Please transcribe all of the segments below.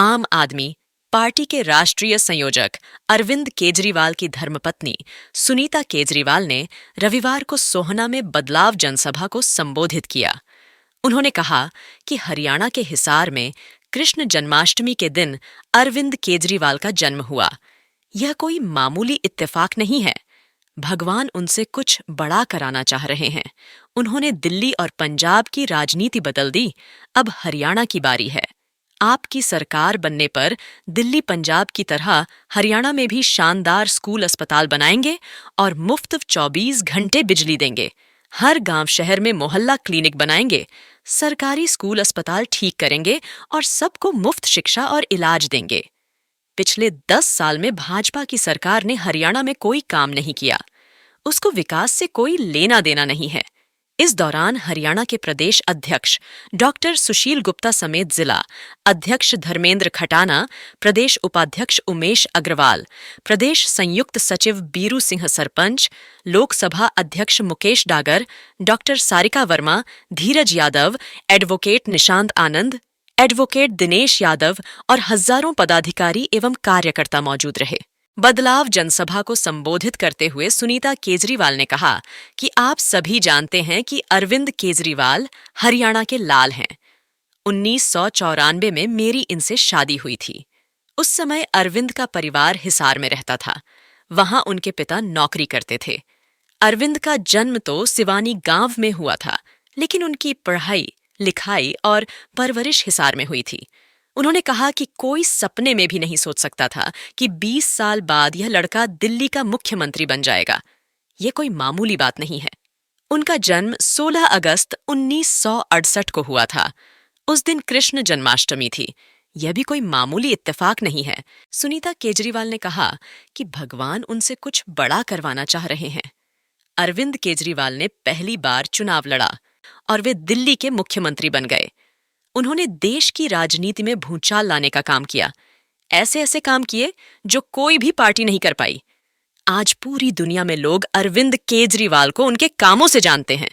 आम आदमी पार्टी के राष्ट्रीय संयोजक अरविंद केजरीवाल की धर्मपत्नी सुनीता केजरीवाल ने रविवार को सोहना में बदलाव जनसभा को संबोधित किया। उन्होंने कहा कि हरियाणा के हिसार में कृष्ण जन्माष्टमी के दिन अरविंद केजरीवाल का जन्म हुआ। यह कोई मामूली इत्तेफाक नहीं है। भगवान उनसे कुछ बड़ा कराना चाह रहे हैं। उन्होंने दिल्ली और पंजाब की राजनीति बदल दी, अब हरियाणा की बारी है। आपकी सरकार बनने पर दिल्ली पंजाब की तरह हरियाणा में भी शानदार स्कूल अस्पताल बनाएंगे और मुफ्त 24 घंटे बिजली देंगे। हर गांव शहर में मोहल्ला क्लिनिक बनाएंगे, सरकारी स्कूल अस्पताल ठीक करेंगे और सबको मुफ्त शिक्षा और इलाज देंगे। पिछले 10 साल में भाजपा की सरकार ने हरियाणा में कोई काम नहीं किया। उसको विकास से कोई लेना देना नहीं है। इस दौरान हरियाणा के प्रदेश अध्यक्ष डॉक्टर सुशील गुप्ता समेत जिला अध्यक्ष धर्मेंद्र खटाना, प्रदेश उपाध्यक्ष उमेश अग्रवाल, प्रदेश संयुक्त सचिव बीरू सिंह सरपंच, लोकसभा अध्यक्ष मुकेश डागर, डॉक्टर सारिका वर्मा, धीरज यादव, एडवोकेट निशांत आनंद, एडवोकेट दिनेश यादव और हजारों पदाधिकारी एवं कार्यकर्ता मौजूद रहे। बदलाव जनसभा को संबोधित करते हुए सुनीता केजरीवाल ने कहा कि आप सभी जानते हैं कि अरविंद केजरीवाल हरियाणा के लाल हैं। 1994 में मेरी इनसे शादी हुई थी। उस समय अरविंद का परिवार हिसार में रहता था। वहां उनके पिता नौकरी करते थे। अरविंद का जन्म तो सिवानी गांव में हुआ था, लेकिन उनकी पढ़ाई, लिखाई और परवरिश हिसार में हुई थी। उन्होंने कहा कि कोई सपने में भी नहीं सोच सकता था कि 20 साल बाद यह लड़का दिल्ली का मुख्यमंत्री बन जाएगा। ये कोई मामूली बात नहीं है। उनका जन्म 16 अगस्त 1968 को हुआ था। उस दिन कृष्ण जन्माष्टमी थी। यह भी कोई मामूली इत्तेफाक नहीं है। सुनीता केजरीवाल ने कहा कि भगवान उनसे कुछ बड़ा करवाना चाह रहे हैं। अरविंद केजरीवाल ने पहली बार चुनाव लड़ा और वे दिल्ली के मुख्यमंत्री बन गए। उन्होंने देश की राजनीति में भूचाल लाने का काम किया। ऐसे ऐसे काम किए जो कोई भी पार्टी नहीं कर पाई। आज पूरी दुनिया में लोग अरविंद केजरीवाल को उनके कामों से जानते हैं।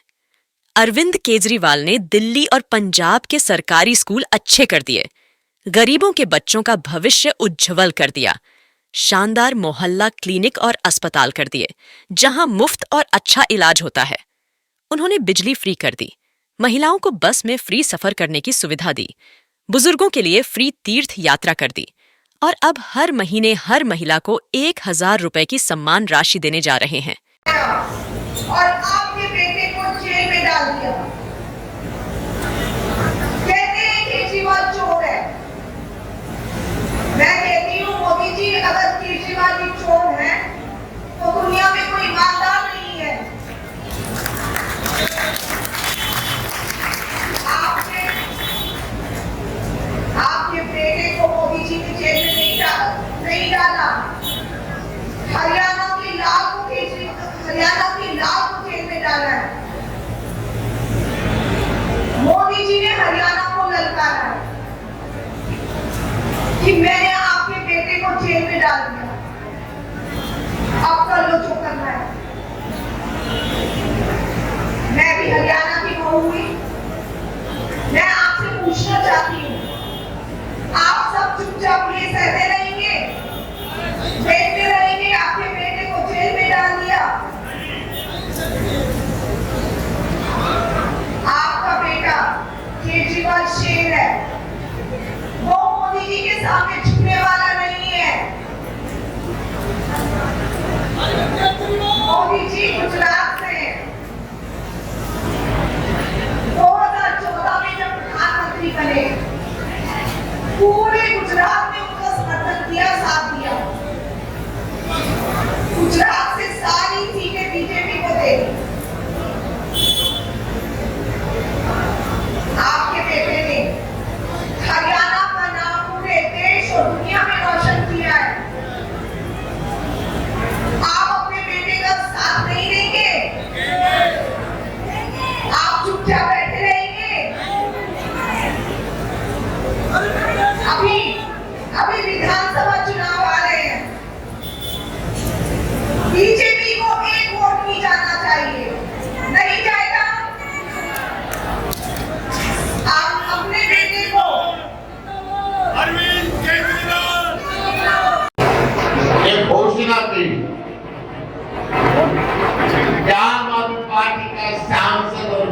अरविंद केजरीवाल ने दिल्ली और पंजाब के सरकारी स्कूल अच्छे कर दिए, गरीबों के बच्चों का भविष्य उज्जवल कर दिया, शानदार मोहल्ला क्लिनिक और अस्पताल कर दिए जहां मुफ्त और अच्छा इलाज होता है। उन्होंने बिजली फ्री कर दी, महिलाओं को बस में फ्री सफर करने की सुविधा दी, बुजुर्गों के लिए फ्री तीर्थ यात्रा कर दी और अब हर महीने हर महिला को 1000 रुपए की सम्मान राशि देने जा रहे हैं। और आपके बेटे को जेल में डाल दिया। कहते हैं केजरीवाल चोर है। मैं कहती हूँ मोदी जी, अगर केजरीवाल ही चोर है तो दुनिया में कोई ईमानदार नहीं है। आपके बेटे को मोदी जी ने जेल में नहीं डाला। हरियाणा के लाख को जेल में डाला है।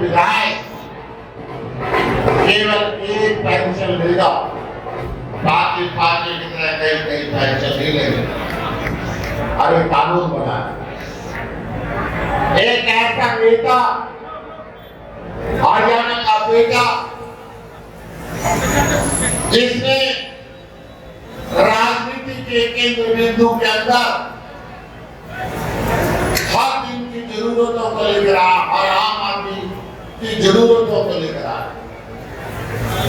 विधायक केवल एक पेंशन लेगा, बाकी पार्टी की तरह कई कई पेंशन नहीं लेंगे। अरे कानून बना, एक ऐसा नेता हरियाणा का बेटा जिसने राजनीति के केंद्र बिंदु के अंदर हर दिन की जरूरतों को लेकर आया और आम आदमी की जरूरतों को लेकर आया।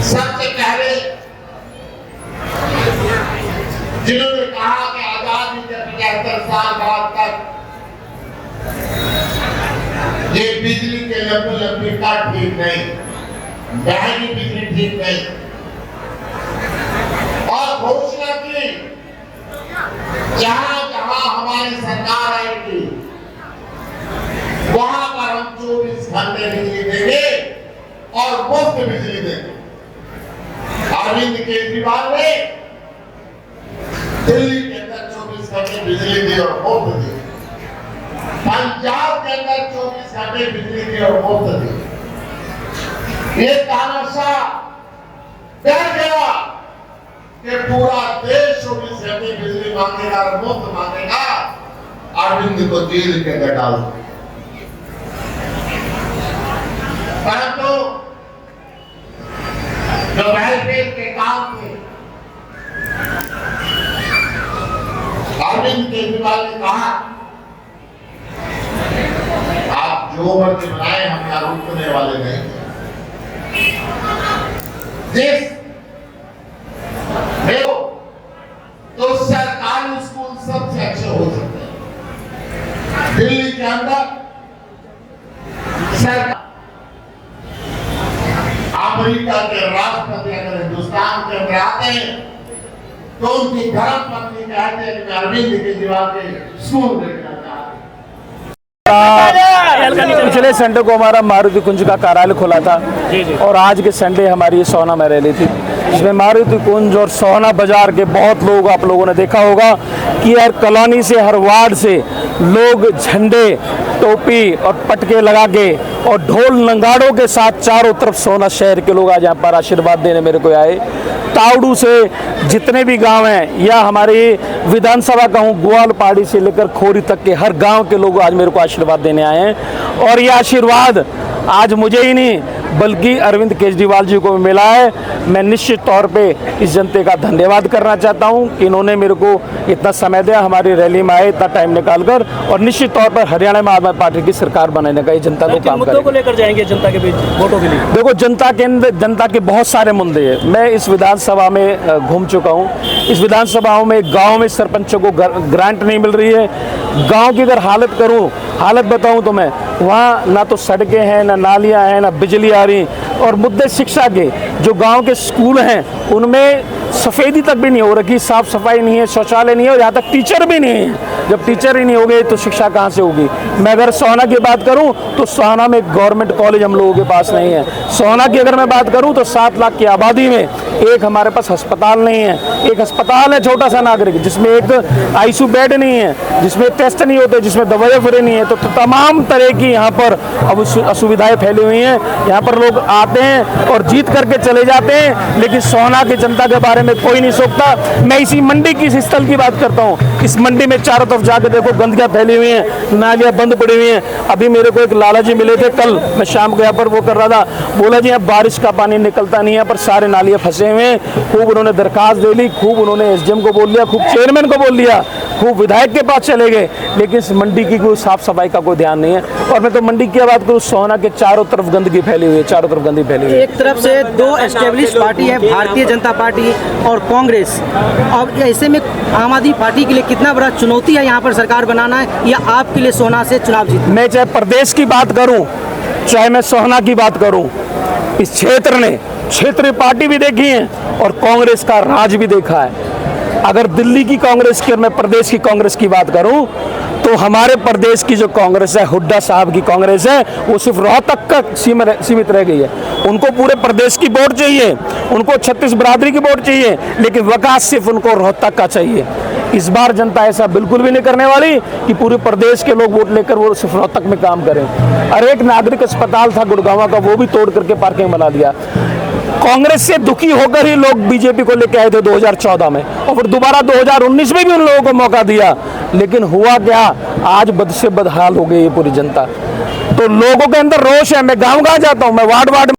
सबसे पहले जिन्होंने कहा कि आजादी के 75 साल बाद तक ये बिजली के लंबे कट ठीक नहीं, महंगी बिजली ठीक नहीं, और घोषणा की जहां जहां हमारी सरकार आएगी वहां पर हम 24 घंटे बिजली देंगे और मुफ्त बिजली देंगे। अरविंद केजरीवाल ने दिल्ली के अंदर 24 घंटे बिजली दी और मुफ्त दी, पंजाब के अंदर 24 घंटे बिजली दी और मुफ्त दी। ये तानाशाह डर गया कि पूरा देश 24 घंटे बिजली मांगेगा और मुफ्त मांगेगा, अरविंद को जेल के अंदर डाल दो। परंतु जो वेलफेयर के काम थे, अरविंद केजरीवाल ने कहा आप जो मर्जी बनाए, हम यहाँ रुकने वाले नहीं। जिस देखो तो सरकारी स्कूल सबसे अच्छे हो सकते हैं दिल्ली के अंदर। सरकार अमेरिका के राष्ट्रपति अगर हिंदुस्तान के अंदर आते हैं तो उनकी धर्म पत्नी कहते हैं कि मैं अरविंद केजरीवाल के स्कूल देखना चाहती हूं। पिछले संडे को हमारा मारुति कुंज का कार्यालय खुला था और आज के संडे हमारी सोहना में रैली थी, जिसमें मारुति कुंज और सोहना बाजार के बहुत लोग, आप लोगों ने देखा होगा कि हर कॉलोनी से, हर वार्ड से लोग झंडे, टोपी और पटके लगा के और ढोल नगाड़ों के साथ चारों तरफ सोहना शहर के लोग आज यहाँ पर आशीर्वाद देने मेरे को आए। तावड़ू से जितने भी गांव हैं या हमारी विधानसभा का हूँ, ग्वालपाड़ी से लेकर खोरी तक के हर गांव के लोग आज मेरे को आशीर्वाद देने आए हैं। और ये आशीर्वाद आज मुझे ही नहीं बल्कि अरविंद केजरीवाल जी को मिला है। मैं निश्चित तौर पे इस जनता का धन्यवाद करना चाहता हूं कि इन्होंने मेरे को इतना समय दिया, हमारी रैली में आए, इतना टाइम निकालकर, और निश्चित तौर पर हरियाणा में आम आदमी पार्टी की सरकार बनाने का ये जनता को काम मुद्दों को लेकर जाएंगे जनता के बीच वोटों के लिए। देखो, जनता के बहुत सारे मुद्दे हैं। मैं इस विधानसभा में घूम चुका हूँ। इस विधानसभाओं में गाँव में सरपंचों को ग्रांट नहीं मिल रही है। गाँव की अगर हालत बताऊँ तो मैं वहाँ ना तो सड़कें हैं, ना नालियाँ हैं, ना बिजली आ रही, और मुद्दे शिक्षा के, जो गांव के स्कूल हैं उनमें सफेदी तक भी नहीं हो रखी, साफ सफाई नहीं है, शौचालय नहीं है, और यहाँ तक टीचर भी नहीं है। जब टीचर ही नहीं होंगे तो शिक्षा कहाँ से होगी। मैं अगर सोहना की बात करूँ तो सोहना में गवर्नमेंट कॉलेज हम लोगों के पास नहीं है। सोहना की अगर मैं बात करूँ तो 7 लाख की आबादी में एक हमारे पास अस्पताल नहीं है। एक अस्पताल है छोटा सा नागरिक, जिसमें एक आईसीयू बेड नहीं है, जिसमें टेस्ट नहीं होते, जिसमें दवाइयाँ फ्री नहीं है। तो तमाम तरह की यहाँ पर अब असुविधाएं फैली हुई हैं। यहाँ पर लोग आते हैं और जीत करके चले जाते हैं, लेकिन सोहना की जनता के बारे में कोई नहीं सोचता। मैं इसी मंडी की इस स्थल की बात करता हूँ। इस मंडी में चारों तरफ जाकर देखो, गंदगियाँ फैली हुई हैं, नालियाँ बंद पड़ी हुई हैं। अभी मेरे को एक लाला जी मिले थे कल, मैं शाम को यहाँ पर वो कर रहा था, बोला जी यहाँ बारिश का पानी निकलता नहीं है, पर सारे नालियाँ फंसे हुए हैं। खूब उन्होंने दरखास्त दे ली, खूब उन्होंने एसडीएम को बोल लिया, खूब चेयरमैन को बोल लिया, खूब विधायक के पास चले गए, लेकिन इस मंडी की कोई साफ सफाई का कोई ध्यान नहीं है। और मैं तो मंडी की बात करूँ, सोहना के चारों तरफ गंदगी फैली हुई है, चारों तरफ गंदगी फैली हुई है। एक तरफ से 2 एस्टेब्लिश पार्टी है, भारतीय जनता पार्टी और कांग्रेस। अब ऐसे में आम आदमी पार्टी के लिए कितना बड़ा चुनौती है यहाँ पर सरकार बनाना है, या आपके लिए सोहना से चुनाव जीतना? मैं चाहे प्रदेश की बात करूं, चाहे मैं सोहना की बात करूं, इस क्षेत्र ने क्षेत्रीय पार्टी भी देखी है और कांग्रेस का राज भी देखा है। अगर दिल्ली की कांग्रेस की और मैं प्रदेश की कांग्रेस की बात करूं तो हमारे प्रदेश की जो कांग्रेस है, हुड्डा साहब की कांग्रेस है, वो सिर्फ रोहतक तक सीमित रह गई है। उनको पूरे प्रदेश की वोट चाहिए, उनको 36 बिरादरी की वोट चाहिए, लेकिन विकास सिर्फ उनको रोहतक का चाहिए। इस बार जनता ऐसा बिल्कुल भी नहीं करने वाली कि पूरे प्रदेश के लोग वोट लेकर वो सिर्फ रोहतक में काम करें। और एक नागरिक अस्पताल था गुड़गांव का, वो भी तोड़ करके पार्किंग बना दिया। कांग्रेस से दुखी होकर ही लोग बीजेपी को लेके आए थे 2014 में, और फिर दोबारा 2019 में भी उन लोगों को मौका दिया, लेकिन हुआ क्या, आज बद से बदहाल हो गई ये पूरी जनता। तो लोगों के अंदर रोष है। मैं गांव-गांव जाता हूं, मैं वार्ड